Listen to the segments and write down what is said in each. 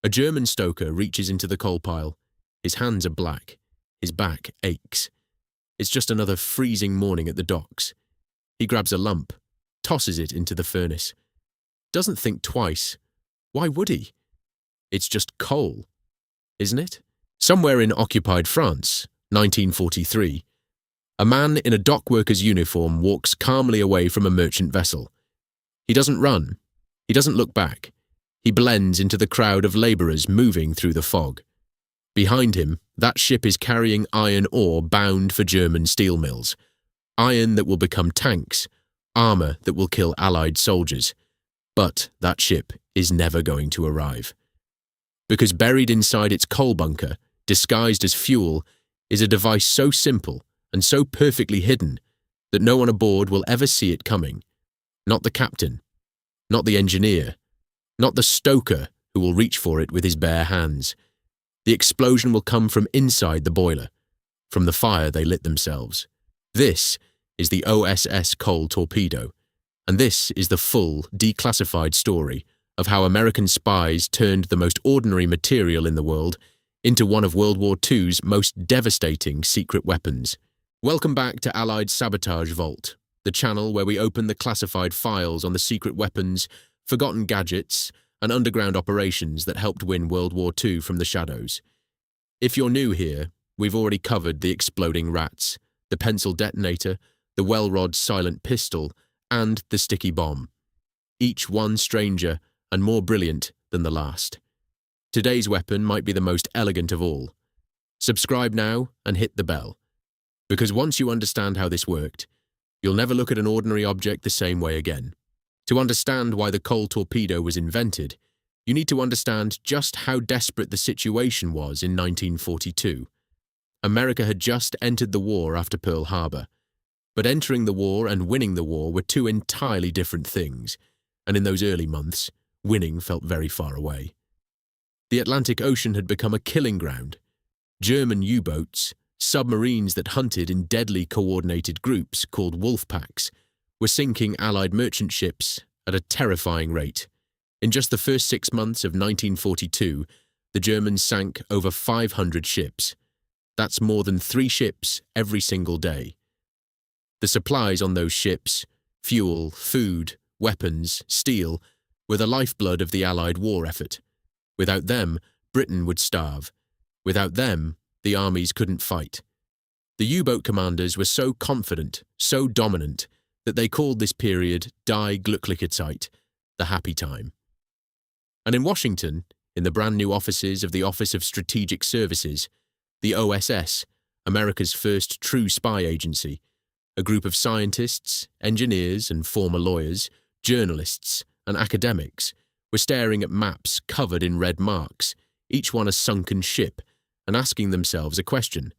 A German stoker reaches into the coal pile. His hands are black. His back aches. It's just another freezing morning at the docks. He grabs a lump, tosses it into the furnace. Doesn't think twice. Why would he? It's just coal, isn't it? Somewhere in occupied France, 1943, a man in a dock worker's uniform walks calmly away from a merchant vessel. He doesn't run. He doesn't look back. He blends into the crowd of labourers moving through the fog. Behind him, that ship is carrying iron ore bound for German steel mills. Iron that will become tanks, armour that will kill Allied soldiers. But that ship is never going to arrive. Because buried inside its coal bunker, disguised as fuel, is a device so simple and so perfectly hidden that no one aboard will ever see it coming. Not the captain, not the engineer, not the stoker who will reach for it with his bare hands. The explosion will come from inside the boiler, from the fire they lit themselves. This is the OSS coal torpedo, and this is the full, declassified story of how American spies turned the most ordinary material in the world into one of World War II's most devastating secret weapons. Welcome back to Allied Sabotage Vault, the channel where we open the classified files on the secret weapons, forgotten gadgets, and underground operations that helped win World War II from the shadows. If you're new here, we've already covered the exploding rats, the pencil detonator, the well-rod silent pistol, and the sticky bomb. Each one stranger and more brilliant than the last. Today's weapon might be the most elegant of all. Subscribe now and hit the bell. Because once you understand how this worked, you'll never look at an ordinary object the same way again. To understand why the coal torpedo was invented, you need to understand just how desperate the situation was in 1942. America had just entered the war after Pearl Harbor. But entering the war and winning the war were two entirely different things, and in those early months, winning felt very far away. The Atlantic Ocean had become a killing ground. German U-boats, submarines that hunted in deadly coordinated groups called wolf packs, were sinking Allied merchant ships at a terrifying rate. In just the first 6 months of 1942, the Germans sank over 500 ships. That's more than 3 ships every single day. The supplies on those ships, fuel, food, weapons, steel, were the lifeblood of the Allied war effort. Without them, Britain would starve. Without them, the armies couldn't fight. The U-boat commanders were so confident, so dominant, that they called this period Die Glückliche Zeit, the happy time. And in Washington, in the brand new offices of the Office of Strategic Services, the OSS, America's first true spy agency, a group of scientists, engineers and former lawyers, journalists and academics, were staring at maps covered in red marks, each one a sunken ship, and asking themselves a question.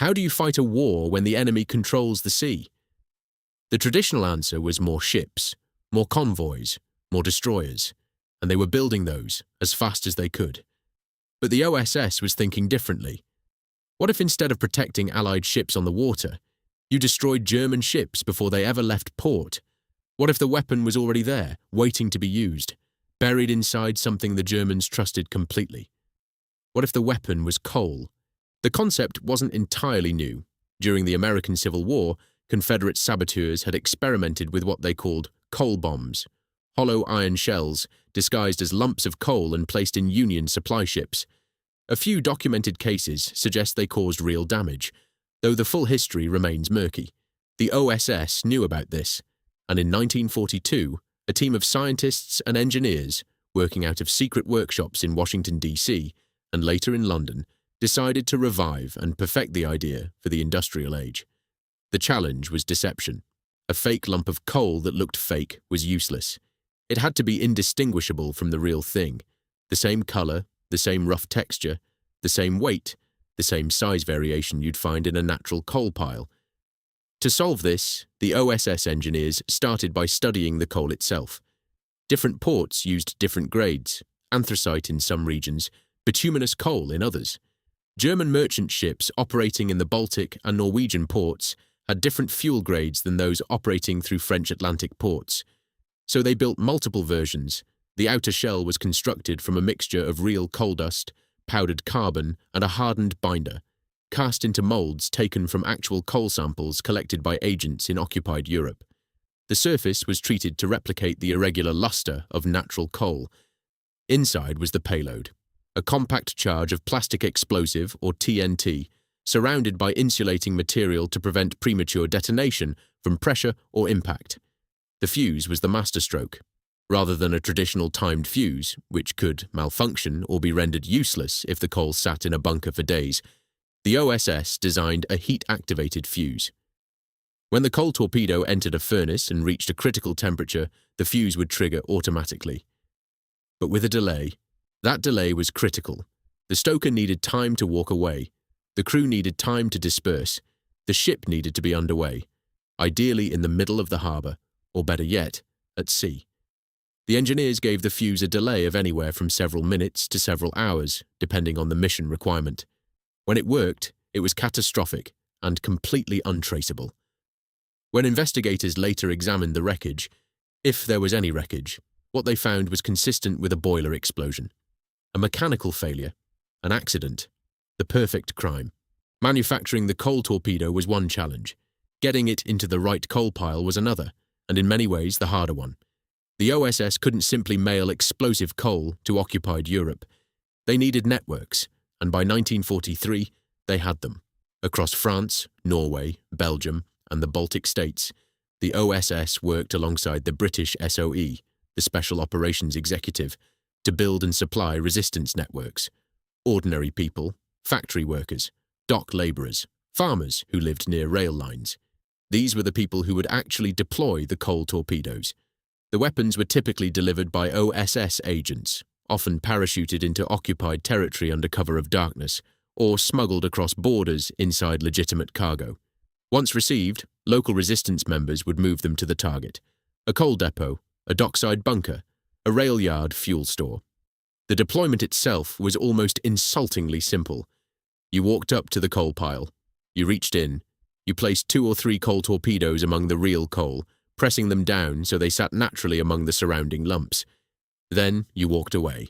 How do you fight a war when the enemy controls the sea? The traditional answer was more ships, more convoys, more destroyers, and they were building those as fast as they could. But the OSS was thinking differently. What if instead of protecting Allied ships on the water, you destroyed German ships before they ever left port? What if the weapon was already there, waiting to be used, buried inside something the Germans trusted completely? What if the weapon was coal? The concept wasn't entirely new. During the American Civil War, Confederate saboteurs had experimented with what they called coal bombs, hollow iron shells disguised as lumps of coal and placed in Union supply ships. A few documented cases suggest they caused real damage, though the full history remains murky. The OSS knew about this, and in 1942, a team of scientists and engineers, working out of secret workshops in Washington, D.C., and later in London, decided to revive and perfect the idea for the industrial age. The challenge was deception. A fake lump of coal that looked fake was useless. It had to be indistinguishable from the real thing. The same color, the same rough texture, the same weight, the same size variation you'd find in a natural coal pile. To solve this, the OSS engineers started by studying the coal itself. Different ports used different grades, anthracite in some regions, bituminous coal in others. German merchant ships operating in the Baltic and Norwegian ports had different fuel grades than those operating through French Atlantic ports. So they built multiple versions, The outer shell was constructed from a mixture of real coal dust, powdered carbon, and a hardened binder, cast into molds taken from actual coal samples collected by agents in occupied Europe. The surface was treated to replicate the irregular luster of natural coal. Inside was the payload, a compact charge of plastic explosive, or TNT, surrounded by insulating material to prevent premature detonation from pressure or impact. The fuse was the masterstroke. Rather than a traditional timed fuse, which could malfunction or be rendered useless if the coal sat in a bunker for days, the OSS designed a heat-activated fuse. When the coal torpedo entered a furnace and reached a critical temperature, the fuse would trigger automatically. But with a delay. That delay was critical. The stoker needed time to walk away. The crew needed time to disperse. The ship needed to be underway, ideally in the middle of the harbour, or better yet, at sea. The engineers gave the fuse a delay of anywhere from several minutes to several hours, depending on the mission requirement. When it worked, it was catastrophic and completely untraceable. When investigators later examined the wreckage, if there was any wreckage, what they found was consistent with a boiler explosion. A mechanical failure, an accident, the perfect crime. Manufacturing the coal torpedo was one challenge. Getting it into the right coal pile was another, and in many ways the harder one. The OSS couldn't simply mail explosive coal to occupied Europe. They needed networks, and by 1943, they had them. Across France, Norway, Belgium, and the Baltic states, the OSS worked alongside the British SOE, the Special Operations Executive, to build and supply resistance networks. Ordinary people, factory workers, dock labourers, farmers who lived near rail lines. These were the people who would actually deploy the coal torpedoes. The weapons were typically delivered by OSS agents, often parachuted into occupied territory under cover of darkness, or smuggled across borders inside legitimate cargo. Once received, local resistance members would move them to the target: a coal depot, a dockside bunker, a rail yard fuel store. The deployment itself was almost insultingly simple. You walked up to the coal pile. You reached in. You placed 2 or 3 coal torpedoes among the real coal, pressing them down so they sat naturally among the surrounding lumps. Then you walked away.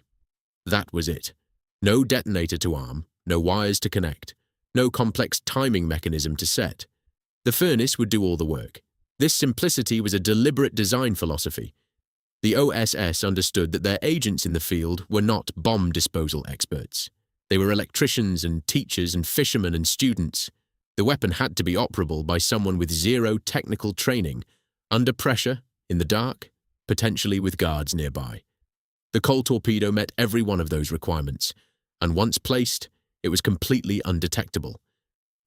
That was it. No detonator to arm, no wires to connect, no complex timing mechanism to set. The furnace would do all the work. This simplicity was a deliberate design philosophy. The OSS understood that their agents in the field were not bomb disposal experts. They were electricians and teachers and fishermen and students. The weapon had to be operable by someone with zero technical training, under pressure, in the dark, potentially with guards nearby. The coal torpedo met every one of those requirements, and once placed, it was completely undetectable.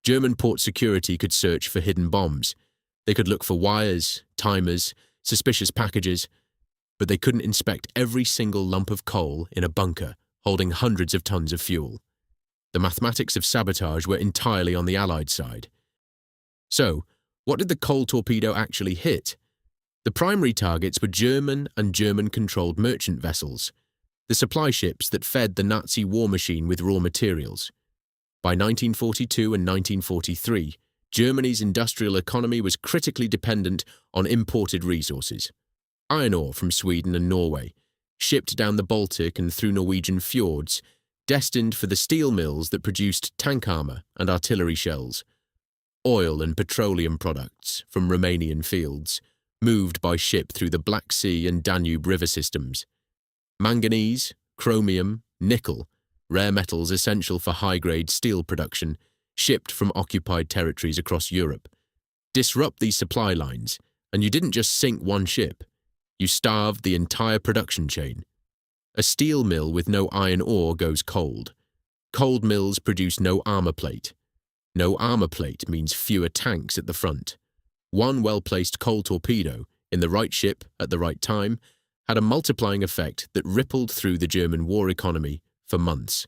German port security could search for hidden bombs. They could look for wires, timers, suspicious packages, but they couldn't inspect every single lump of coal in a bunker holding hundreds of tons of fuel. The mathematics of sabotage were entirely on the Allied side. So, what did the coal torpedo actually hit? The primary targets were German and German-controlled merchant vessels, the supply ships that fed the Nazi war machine with raw materials. By 1942 and 1943, Germany's industrial economy was critically dependent on imported resources. Iron ore from Sweden and Norway, shipped down the Baltic and through Norwegian fjords, destined for the steel mills that produced tank armour and artillery shells. Oil and petroleum products from Romanian fields, moved by ship through the Black Sea and Danube river systems. Manganese, chromium, nickel, rare metals essential for high-grade steel production, shipped from occupied territories across Europe. Disrupt these supply lines, and you didn't just sink one ship. You starved the entire production chain. A steel mill with no iron ore goes cold. Cold mills produce no armour plate. No armour plate means fewer tanks at the front. One well-placed coal torpedo, in the right ship at the right time, had a multiplying effect that rippled through the German war economy for months.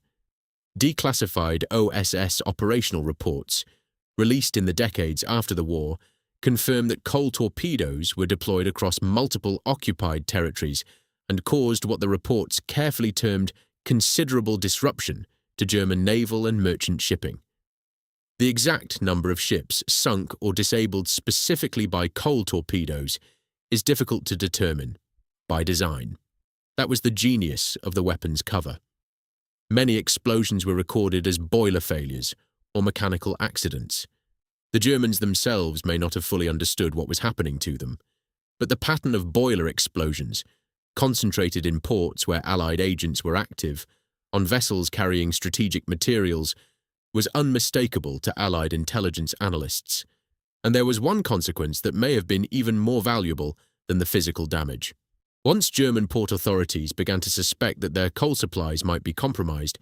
Declassified OSS operational reports, released in the decades after the war, confirm that coal torpedoes were deployed across multiple occupied territories and caused what the reports carefully termed considerable disruption to German naval and merchant shipping. The exact number of ships sunk or disabled specifically by coal torpedoes is difficult to determine, by design. That was the genius of the weapon's cover. Many explosions were recorded as boiler failures or mechanical accidents. The Germans themselves may not have fully understood what was happening to them, but the pattern of boiler explosions, concentrated in ports where Allied agents were active, on vessels carrying strategic materials, was unmistakable to Allied intelligence analysts, and there was one consequence that may have been even more valuable than the physical damage. Once German port authorities began to suspect that their coal supplies might be compromised,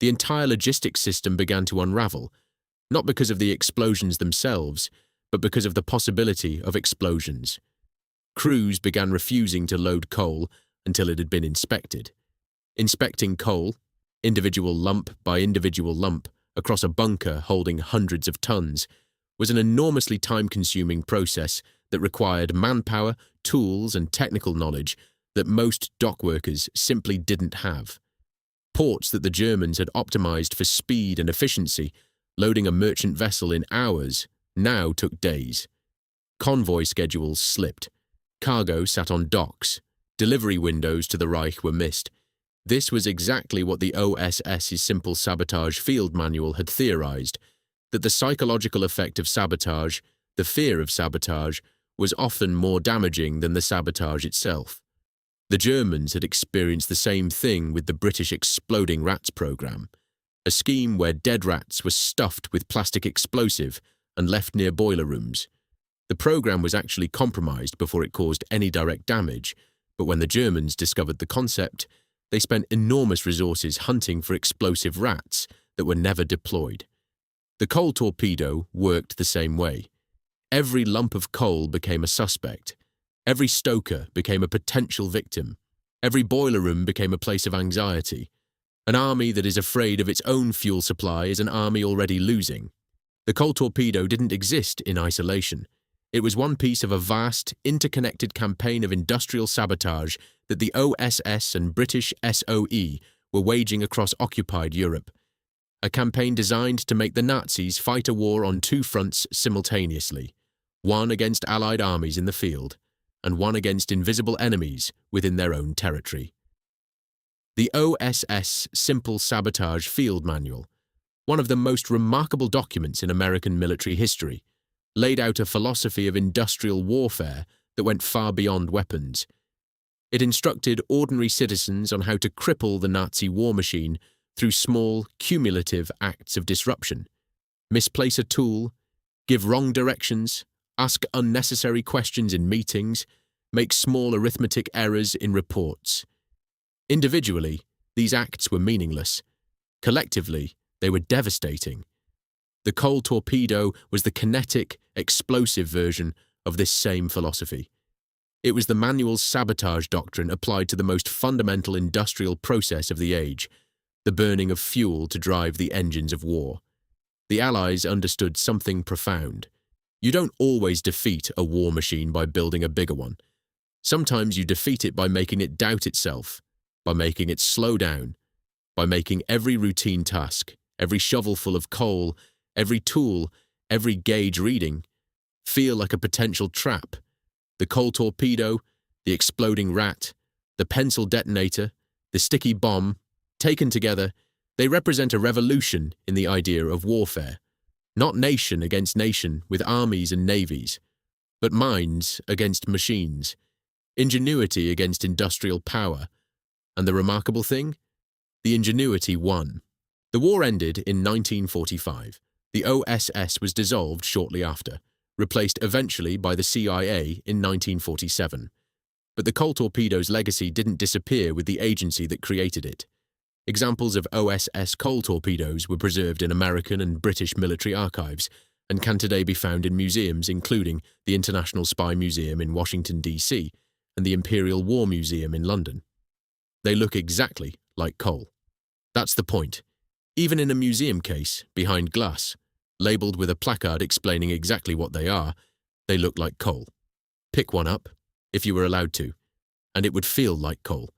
the entire logistics system began to unravel, not because of the explosions themselves, but because of the possibility of explosions. Crews began refusing to load coal until it had been inspected. Inspecting coal, individual lump by individual lump, across a bunker holding hundreds of tons, was an enormously time-consuming process that required manpower, tools, and technical knowledge that most dock workers simply didn't have. Ports that the Germans had optimized for speed and efficiency, loading a merchant vessel in hours, now took days. Convoy schedules slipped. Cargo sat on docks. Delivery windows to the Reich were missed. This was exactly what the OSS's simple sabotage field manual had theorized, that the psychological effect of sabotage, the fear of sabotage, was often more damaging than the sabotage itself. The Germans had experienced the same thing with the British exploding rats program, a scheme where dead rats were stuffed with plastic explosive and left near boiler rooms. The program was actually compromised before it caused any direct damage, but when the Germans discovered the concept, they spent enormous resources hunting for explosive rats that were never deployed. The coal torpedo worked the same way. Every lump of coal became a suspect. Every stoker became a potential victim. Every boiler room became a place of anxiety. An army that is afraid of its own fuel supply is an army already losing. The coal torpedo didn't exist in isolation. It was one piece of a vast, interconnected campaign of industrial sabotage that the OSS and British SOE were waging across occupied Europe. A campaign designed to make the Nazis fight a war on two fronts simultaneously, one against Allied armies in the field, and one against invisible enemies within their own territory. The OSS Simple Sabotage Field Manual, one of the most remarkable documents in American military history, laid out a philosophy of industrial warfare that went far beyond weapons. It instructed ordinary citizens on how to cripple the Nazi war machine through small, cumulative acts of disruption. Misplace a tool, give wrong directions, ask unnecessary questions in meetings, make small arithmetic errors in reports. Individually, these acts were meaningless. Collectively, they were devastating. The coal torpedo was the kinetic, explosive version of this same philosophy. It was the manual's sabotage doctrine applied to the most fundamental industrial process of the age, the burning of fuel to drive the engines of war. The Allies understood something profound. You don't always defeat a war machine by building a bigger one. Sometimes you defeat it by making it doubt itself, by making it slow down, by making every routine task, every shovelful of coal, every tool, every gauge reading, feel like a potential trap. The coal torpedo, the exploding rat, the pencil detonator, the sticky bomb, taken together, they represent a revolution in the idea of warfare. Not nation against nation with armies and navies, but minds against machines, ingenuity against industrial power. And the remarkable thing? The ingenuity won. The war ended in 1945. The OSS was dissolved shortly after, replaced eventually by the CIA in 1947. But the coal torpedo's legacy didn't disappear with the agency that created it. Examples of OSS coal torpedoes were preserved in American and British military archives and can today be found in museums including the International Spy Museum in Washington, D.C. and the Imperial War Museum in London. They look exactly like coal. That's the point. Even in a museum case, behind glass, labelled with a placard explaining exactly what they are, they look like coal. Pick one up, if you were allowed to, and it would feel like coal.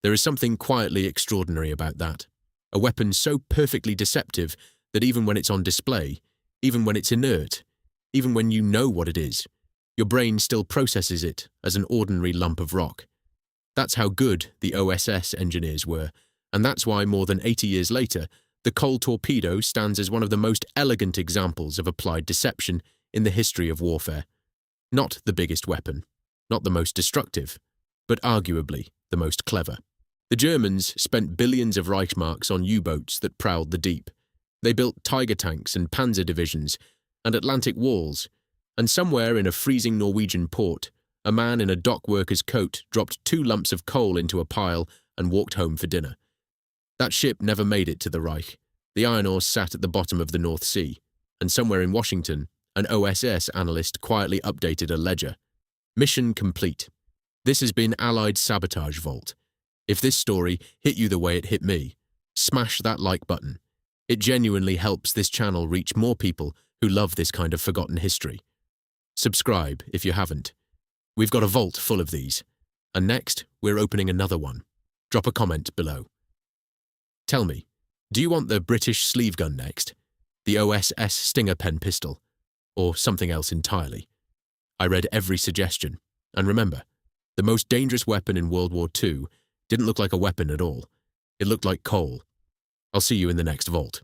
There is something quietly extraordinary about that. A weapon so perfectly deceptive that even when it's on display, even when it's inert, even when you know what it is, your brain still processes it as an ordinary lump of rock. That's how good the OSS engineers were, and that's why more than 80 years later, the Coal Torpedo stands as one of the most elegant examples of applied deception in the history of warfare. Not the biggest weapon, not the most destructive, but arguably the most clever. The Germans spent billions of Reichsmarks on U-boats that prowled the deep. They built Tiger tanks and Panzer divisions and Atlantic walls, and somewhere in a freezing Norwegian port, a man in a dock worker's coat dropped 2 lumps of coal into a pile and walked home for dinner. That ship never made it to the Reich. The iron ore sat at the bottom of the North Sea, and somewhere in Washington, an OSS analyst quietly updated a ledger. Mission complete. This has been Allied Sabotage Vault. If this story hit you the way it hit me, smash that like button. It genuinely helps this channel reach more people who love this kind of forgotten history. Subscribe if you haven't. We've got a vault full of these. And next, we're opening another one. Drop a comment below. Tell me, do you want the British sleeve gun next? The OSS Stinger pen pistol? Or something else entirely? I read every suggestion. And remember, the most dangerous weapon in World War II didn't look like a weapon at all. It looked like coal. I'll see you in the next vault.